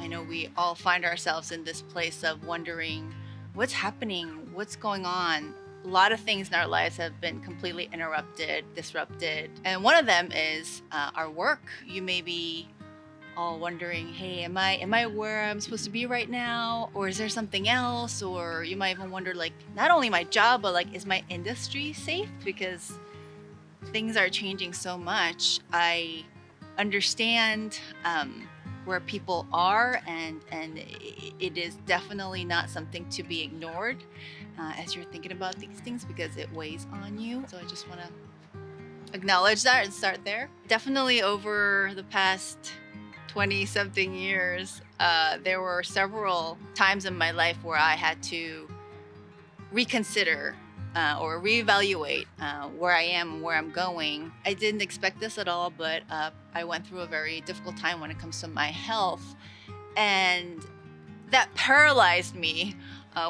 know we all find ourselves in this place of wondering what's happening, what's going on. A lot of things in our lives have been completely interrupted, disrupted. And one of them is our work. You may be all wondering, hey, am I where I'm supposed to be right now? Or is there something else? Or you might even wonder, like, not only my job, but like, is my industry safe? Because things are changing so much. I understand where people are, and it is definitely not something to be ignored as you're thinking about these things, because it weighs on you. So I just want to acknowledge that and start there. Definitely over the past 20 something years, there were several times in my life where I had to reconsider or reevaluate where I am and where I'm going. I didn't expect this at all, but I went through a very difficult time when it comes to my health. And that paralyzed me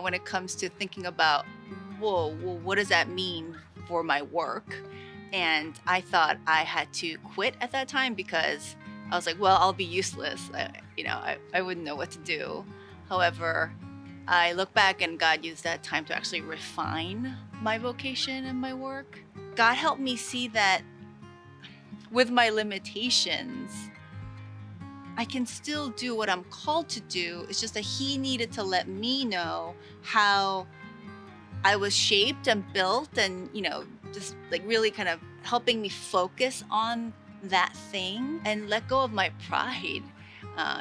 when it comes to thinking about, whoa, well, what does that mean for my work? And I thought I had to quit at that time because I was like, well, I'll be useless. I wouldn't know what to do. However, I look back and God used that time to actually refine my vocation and my work. God helped me see that with my limitations, I can still do what I'm called to do. It's just that He needed to let me know how I was shaped and built, and, just like really kind of helping me focus on that thing and let go of my pride,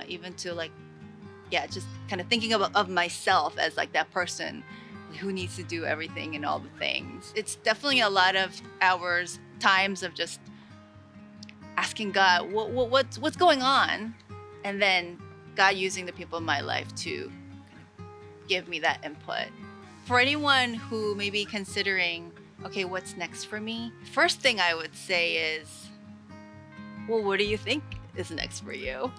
even to just kind of thinking of myself as like that person who needs to do everything and all the things. It's definitely a lot of hours, times of just asking God, what's going on? And then God using the people in my life to give me that input. For anyone who may be considering, okay, what's next for me? First thing I would say is, well, what do you think is next for you?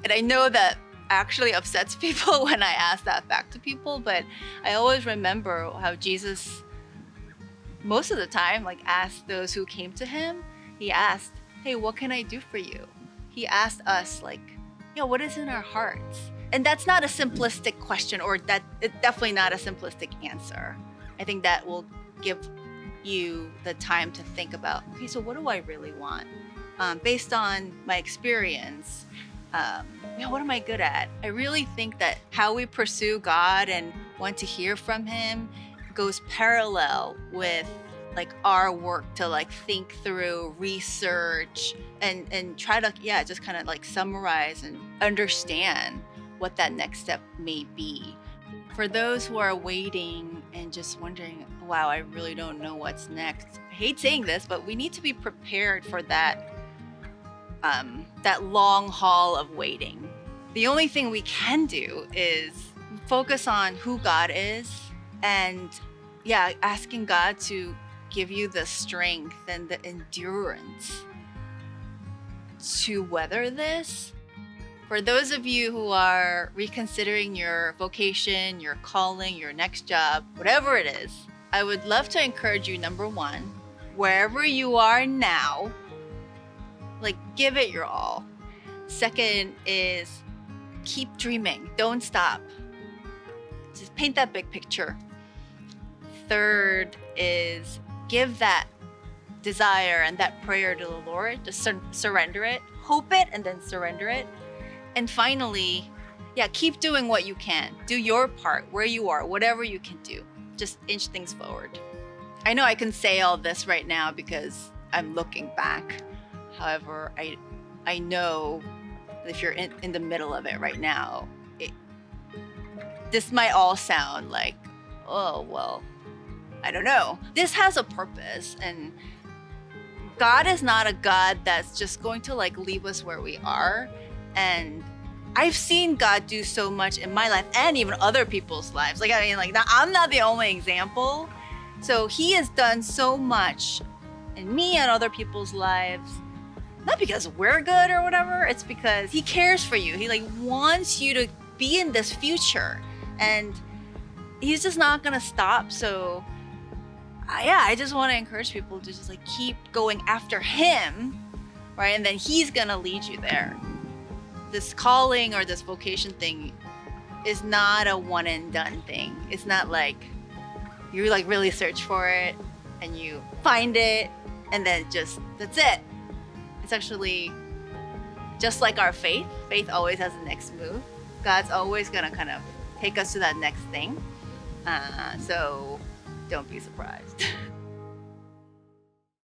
And I know that actually upsets people when I ask that back to people, but I always remember how Jesus, most of the time, asked those who came to Him. He asked, hey, what can I do for you? He asked us, what is in our hearts? And that's not a simplistic question, or that it's definitely not a simplistic answer. I think that will give you the time to think about, okay, so what do I really want? Based on my experience, what am I good at? I really think that how we pursue God and want to hear from Him goes parallel with our work to think through, research, and try to just kind of summarize and understand what that next step may be. For those who are waiting and just wondering, wow, I really don't know what's next. I hate saying this, but we need to be prepared for that long haul of waiting. The only thing we can do is focus on who God is, and asking God to give you the strength and the endurance to weather this. For those of you who are reconsidering your vocation, your calling, your next job, whatever it is, I would love to encourage you, number one, wherever you are now, give it your all. Second is keep dreaming. Don't stop. Just paint that big picture. Third is give that desire and that prayer to the Lord. Just surrender it. Hope it and then surrender it. And finally, keep doing what you can. Do your part where you are, whatever you can do. Just inch things forward. I know I can say all this right now because I'm looking back. However, I know that if you're in the middle of it right now, this might all sound like, oh, well, I don't know. This has a purpose, and God is not a God that's just going to leave us where we are. And I've seen God do so much in my life and even other people's lives. I'm not the only example. So He has done so much in me and other people's lives. Not because we're good or whatever, it's because He cares for you. He wants you to be in this future, and He's just not gonna stop. So I just want to encourage people to just keep going after Him, right? And then He's gonna lead you there. this calling or this vocation thing is not a one and done thing. It's not like you like really search for it and you find it and then just that's it. It's actually just like our faith. Faith always has the next move. God's always gonna kind of take us to that next thing. So don't be surprised.